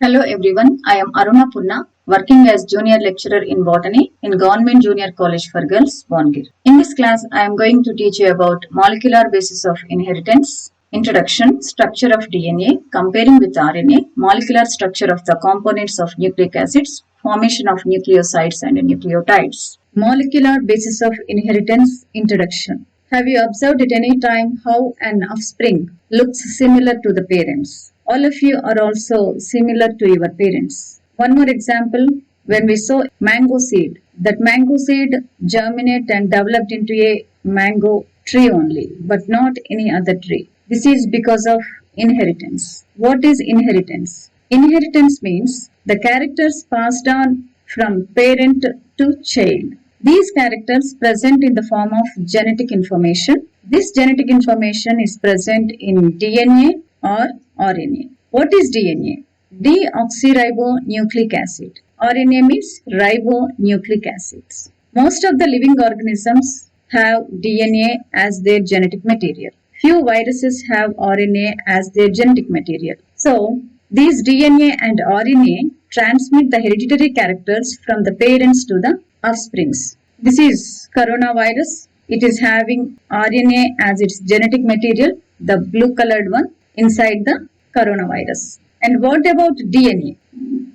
Hello everyone, I am Aruna Punna, working as Junior Lecturer in Botany in Government Junior College for Girls, Bongir. In this class, I am going to teach you about molecular basis of inheritance, introduction, structure of DNA, comparing with RNA, molecular structure of the components of nucleic acids, formation of nucleosides and nucleotides. Molecular basis of inheritance, introduction. Have you observed at any time how an offspring looks similar to the parents? All of you are also similar to your parents. One more example, when we sow mango seed, that mango seed germinated and developed into a mango tree only, but not any other tree. This is because of inheritance. What is inheritance? Inheritance means the characters passed on from parent to child. These characters present in the form of genetic information. This genetic information is present in DNA or RNA. What is DNA? Deoxyribonucleic acid. RNA means ribonucleic acids. Most of the living organisms have DNA as their genetic material. Few viruses have RNA as their genetic material. So, these DNA and RNA transmit the hereditary characters from the parents to the offsprings. This is coronavirus. It is having RNA as its genetic material, the blue colored one inside the coronavirus. And what about DNA?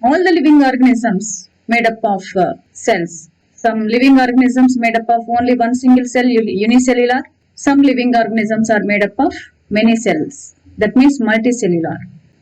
All the living organisms made up of cells. Some living organisms made up of only one single cell, unicellular. Some living organisms are made up of many cells. That means multicellular.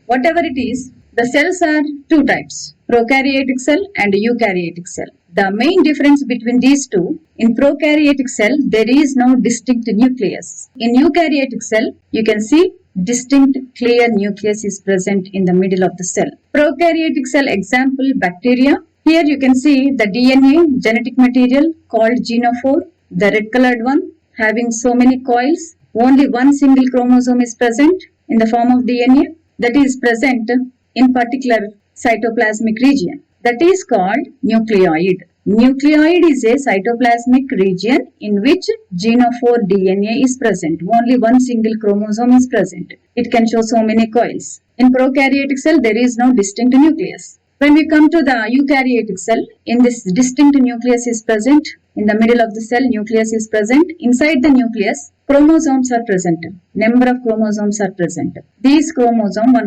Whatever it is, the cells are two types, prokaryotic cell and eukaryotic cell. The main difference between these two, in prokaryotic cell, there is no distinct nucleus. In eukaryotic cell, you can see distinct clear nucleus is present in the middle of the cell. Prokaryotic cell example, bacteria. Here you can see the DNA genetic material called genophore, the red colored one having so many coils. Only one single chromosome is present in the form of DNA that is present in particular cytoplasmic region. That is called nucleoid. Nucleoid is a cytoplasmic region in which genophore DNA is present. Only one single chromosome is present. It can show so many coils. In prokaryotic cell, there is no distinct nucleus. When we come to the eukaryotic cell, in this distinct nucleus is present. In the middle of the cell, nucleus is present. Inside the nucleus, chromosomes are present. Number of chromosomes are present. These one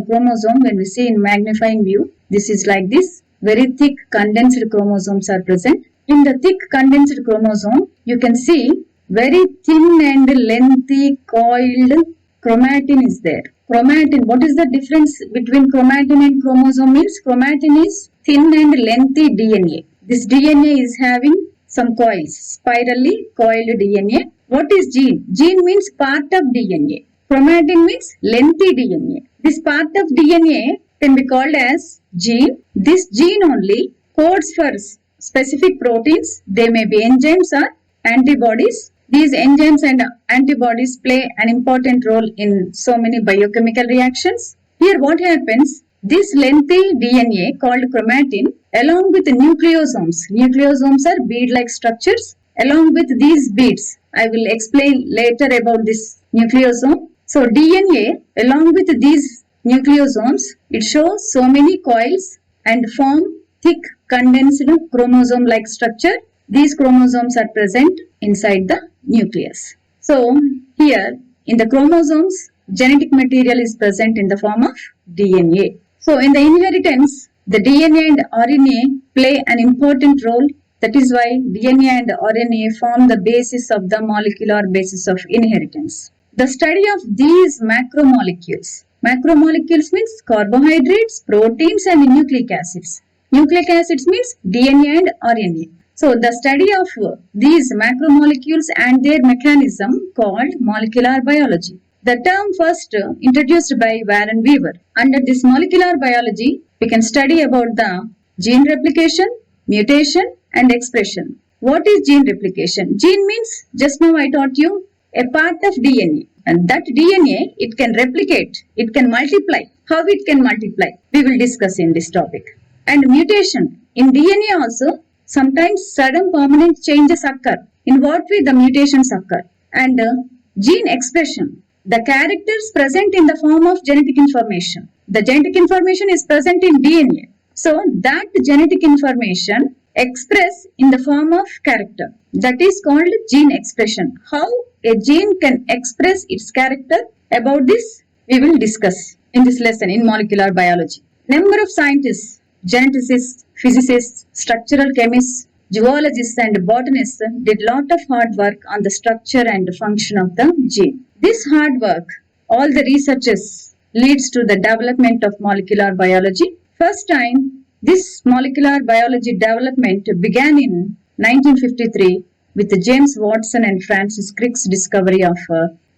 chromosome, when we see in magnifying view, this is like this. Very thick condensed chromosomes are present. In the thick condensed chromosome, you can see very thin and lengthy coiled chromatin is there. Chromatin, what is the difference between chromatin and chromosome means? Chromatin is thin and lengthy DNA. This DNA is having some coils, spirally coiled DNA. What is gene? Gene means part of DNA. Chromatin means lengthy DNA. This part of DNA can be called as gene. This gene only codes for specific proteins. They may be enzymes or antibodies. These enzymes and antibodies play an important role in so many biochemical reactions. Here what happens? This lengthy DNA called chromatin along with nucleosomes. Nucleosomes are bead-like structures. Along with these beads, I will explain later about this nucleosome. So DNA along with these nucleosomes, it shows so many coils and form thick condensed chromosome-like structure. These chromosomes are present inside the nucleus. So here in the chromosomes, genetic material is present in the form of DNA. So in the inheritance, the DNA and RNA play an important role. That is why DNA and RNA form the basis of the molecular basis of inheritance. The study of these macromolecules. Macromolecules means carbohydrates, proteins and nucleic acids. Nucleic acids means DNA and RNA. So the study of these macromolecules and their mechanism called molecular biology. The term first introduced by Warren Weaver. Under this molecular biology, we can study about the gene replication, mutation and expression. What is gene replication? Gene means, just now I taught you, a part of DNA. And that DNA, it can replicate, it can multiply. How it can multiply? We will discuss in this topic. And mutation. In DNA also, sometimes sudden permanent changes occur. In what way the mutations occur? And gene expression. The characters present in the form of genetic information. The genetic information is present in DNA. So that genetic information expressed in the form of character. That is called gene expression. How a gene can express its character, about this we will discuss in this lesson in molecular biology. Number of scientists, geneticists, physicists, structural chemists, zoologists and botanists did lot of hard work on the structure and function of the gene. This hard work, all the researches leads to the development of molecular biology. First time this molecular biology development began in 1953 with James Watson and Francis Crick's discovery of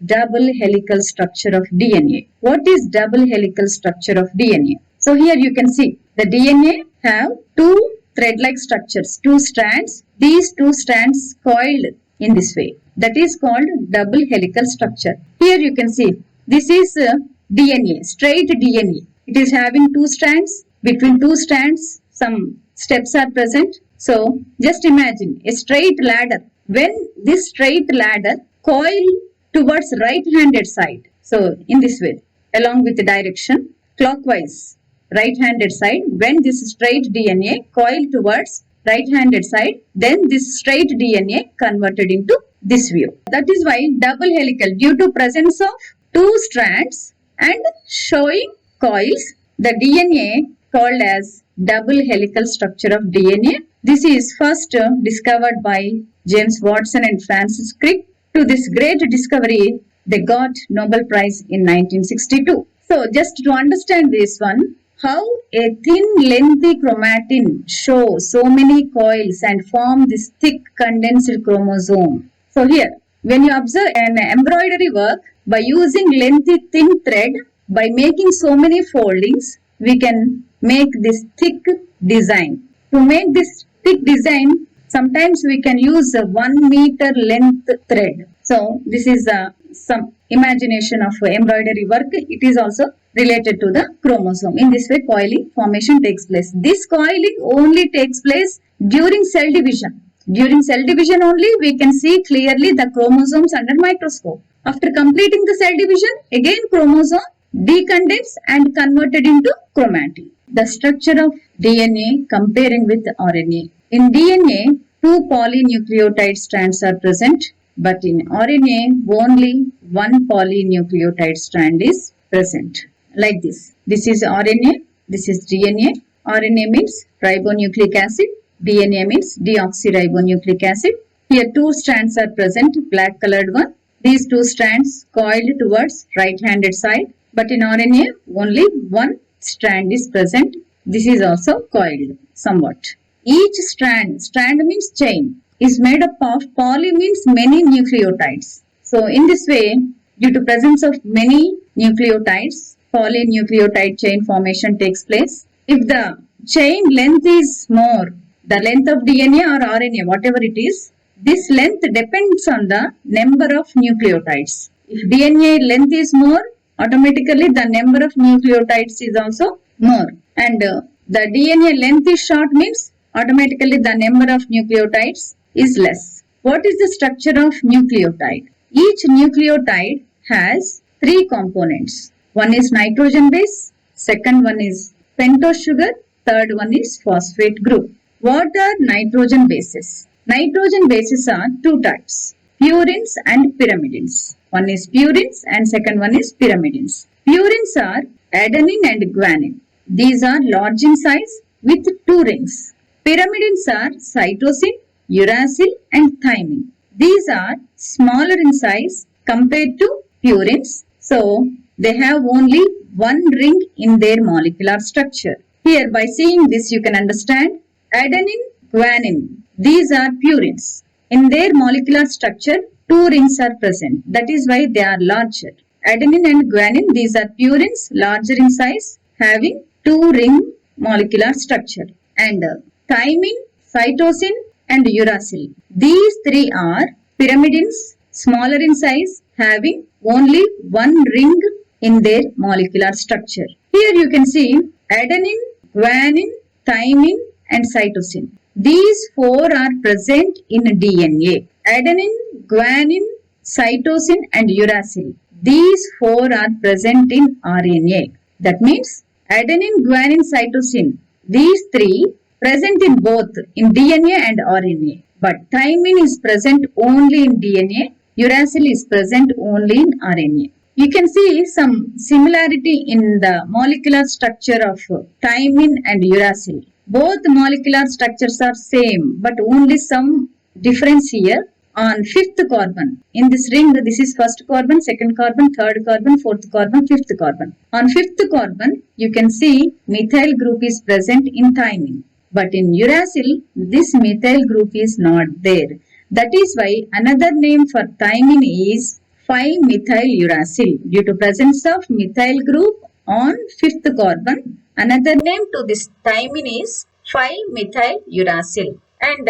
double helical structure of DNA. What is double helical structure of DNA? So here you can see the DNA have two thread-like structures, two strands. These two strands coiled in this way. That is called double helical structure. Here you can see this is DNA, straight DNA. It is having two strands. Between two strands, some steps are present. So just imagine a straight ladder. When this straight ladder coil towards right-handed side, so in this way, along with the direction clockwise, right-handed side, when this straight DNA coil towards right-handed side, then this straight DNA converted into this view. That is why double helical, due to presence of two strands and showing coils, the DNA called as double helical structure of DNA. This is first discovered by James Watson and Francis Crick. To this great discovery, they got Nobel Prize in 1962. So just to understand this one, how a thin lengthy chromatin shows so many coils and form this thick condensed chromosome. So here, when you observe an embroidery work, by using lengthy thin thread, by making so many foldings, we can make this thick design. To make this thick design, sometimes we can use a 1 meter length thread. So this is some imagination of embroidery work. It is also related to the chromosome. In this way, coiling formation takes place. This coiling only takes place during cell division. During cell division only, we can see clearly the chromosomes under microscope. After completing the cell division, again chromosome decondensed and converted into chromatin. The structure of DNA comparing with RNA. In DNA, two polynucleotide strands are present, but in RNA, only one polynucleotide strand is present. Like this. This is RNA, this is DNA. RNA means ribonucleic acid, DNA means deoxyribonucleic acid. Here two strands are present, black colored one. These two strands coiled towards right-handed side, but in RNA, only one strand is present. This is also coiled somewhat. Each strand means chain, is made up of poly means many nucleotides. So in this way, due to presence of many nucleotides, polynucleotide chain formation takes place. If the chain length is more, the length of DNA or RNA, whatever it is, this length depends on the number of nucleotides. If DNA length is more, automatically the number of nucleotides is also more. And the DNA length is short means automatically the number of nucleotides is less. What is the structure of nucleotide? Each nucleotide has three components. One is nitrogen base, second one is pentose sugar, third one is phosphate group. What are nitrogen bases? Nitrogen bases are two types, purines and pyrimidines. One is purines and second one is pyrimidines. Purines are adenine and guanine. These are large in size with two rings. Pyrimidines are cytosine, uracil and thymine. These are smaller in size compared to purines. So they have only one ring in their molecular structure. Here by seeing this you can understand adenine, guanine. These are purines. In their molecular structure, two rings are present. That is why they are larger. Adenine and guanine, these are purines, larger in size, having two ring molecular structure. And thymine, cytosine and uracil. These three are pyrimidines, smaller in size, having only one ring in their molecular structure. Here you can see adenine, guanine, thymine and cytosine. These four are present in DNA. Adenine, guanine, cytosine and uracil. These four are present in RNA. That means adenine, guanine, cytosine. These three present in both in DNA and RNA. But thymine is present only in DNA. Uracil is present only in RNA. You can see some similarity in the molecular structure of thymine and uracil. Both molecular structures are same, but only some difference here on fifth carbon. In this ring, this is first carbon, second carbon, third carbon, fourth carbon, fifth carbon. On fifth carbon, you can see methyl group is present in thymine. But in uracil, this methyl group is not there. That is why another name for thymine is 5-methyl-uracil. Due to presence of methyl group on fifth carbon, another name to this thymine is 5-methyl-uracil. And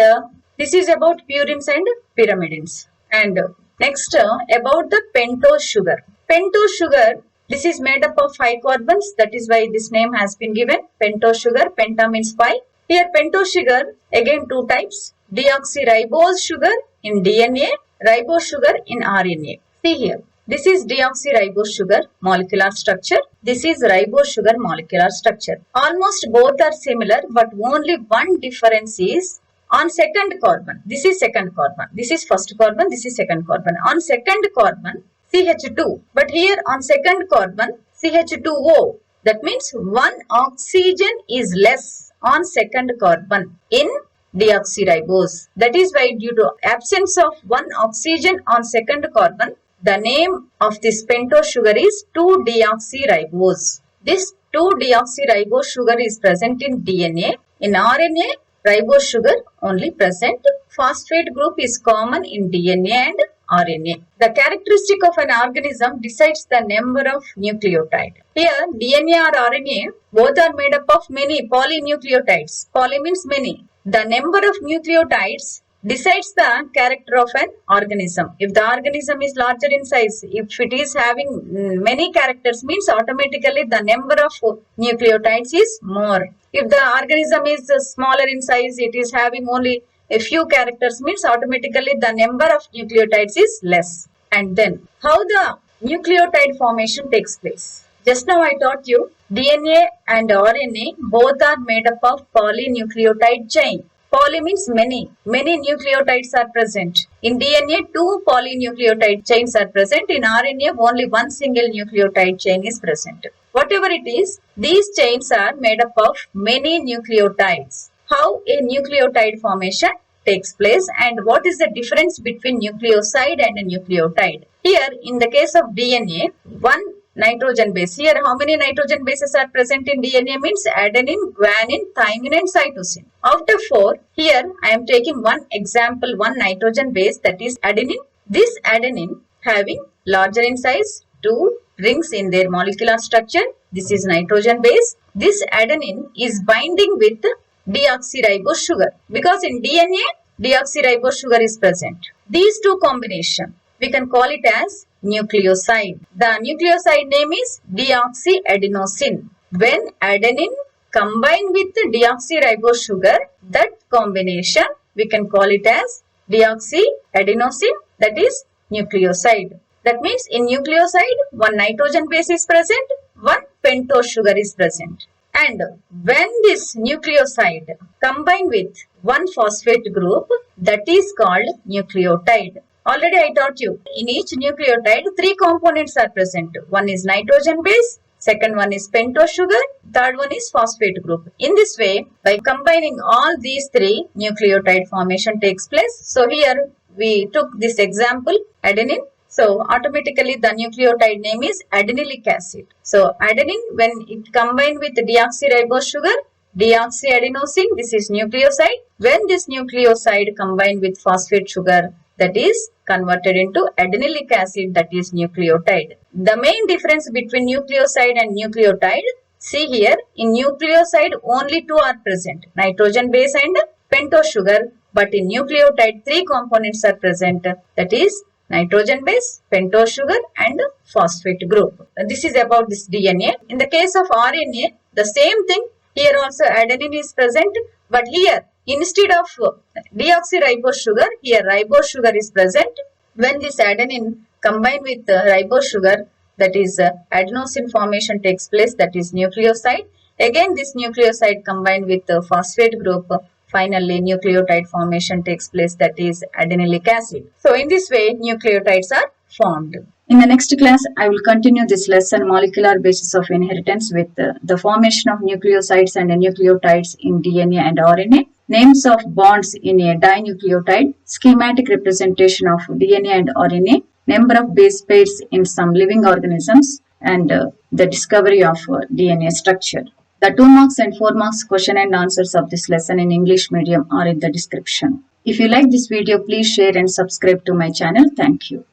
this is about purines and pyrimidines. And next about the pentose sugar. Pentose sugar, this is made up of 5 carbons. That is why this name has been given. Pentose sugar, penta means 5. Here pentose sugar, again 2 types. Deoxyribose sugar in DNA, ribose sugar in RNA. See here, this is deoxyribose sugar molecular structure. This is ribose sugar molecular structure. Almost both are similar, but only one difference is on second carbon. This is second carbon. This is first carbon. This is second carbon. On second carbon, CH2. But here on second carbon, CH2O. That means one oxygen is less on second carbon in deoxyribose. That is why due to absence of one oxygen on second carbon, the name of this pentose sugar is 2-deoxyribose. This 2-deoxyribose sugar is present in DNA. In RNA, ribose sugar only present. Phosphate group is common in DNA and RNA. The characteristic of an organism decides the number of nucleotide. Here, DNA or RNA, both are made up of many polynucleotides. Poly means many. The number of nucleotides decides the character of an organism. If the organism is larger in size, if it is having many characters, means automatically the number of nucleotides is more. If the organism is smaller in size, it is having only a few characters, means automatically the number of nucleotides is less. And then how the nucleotide formation takes place. Just now I taught you DNA and RNA both are made up of polynucleotide chain. Poly means many. Many nucleotides are present. In DNA, 2 polynucleotide chains are present. In RNA, only one single nucleotide chain is present. Whatever it is, these chains are made up of many nucleotides. How a nucleotide formation takes place and what is the difference between nucleoside and a nucleotide. Here, in the case of DNA, one nitrogen base. Here, how many nitrogen bases are present in DNA means adenine, guanine, thymine and cytosine. Out of 4, here I am taking one example, one nitrogen base that is adenine. This adenine having larger in size, 2 rings in their molecular structure. This is nitrogen base. This adenine is binding with deoxyribose sugar because in DNA, deoxyribose sugar is present. These two combination, we can call it as nucleoside. The nucleoside name is deoxyadenosine. When adenine combine with deoxyribose sugar, that combination we can call it as deoxyadenosine, that is nucleoside. That means in nucleoside, one nitrogen base is present, one pentose sugar is present. And when this nucleoside combine with one phosphate group, that is called nucleotide. Already I taught you, in each nucleotide, 3 components are present. One is nitrogen base, second one is pentose sugar, third one is phosphate group. In this way, by combining all these 3, nucleotide formation takes place. So here we took this example, adenine. So automatically the nucleotide name is adenyllic acid. So adenine, when it combined with deoxyribose sugar, deoxyadenosine, this is nucleoside. When this nucleoside combined with phosphate sugar, that is converted into adenyllic acid, that is nucleotide. The main difference between nucleoside and nucleotide, see here, in nucleoside only 2 are present, nitrogen base and pentose sugar, but in nucleotide 3 components are present, that is nitrogen base, pentose sugar and phosphate group. This is about this DNA. In the case of RNA, the same thing, here also adenine is present, but here instead of deoxyribose sugar, here ribose sugar is present. When this adenine combined with ribose sugar, that is adenosine formation takes place, that is nucleoside. Again, this nucleoside combined with the phosphate group, finally nucleotide formation takes place, that is adenylate acid. So in this way, nucleotides are formed. In the next class, I will continue this lesson molecular basis of inheritance with the formation of nucleosides and nucleotides in DNA and RNA, names of bonds in a dinucleotide, schematic representation of DNA and RNA, number of base pairs in some living organisms, and the discovery of DNA structure. The 2 marks and 4 marks question and answers of this lesson in English medium are in the description. If you like this video, please share and subscribe to my channel. Thank you.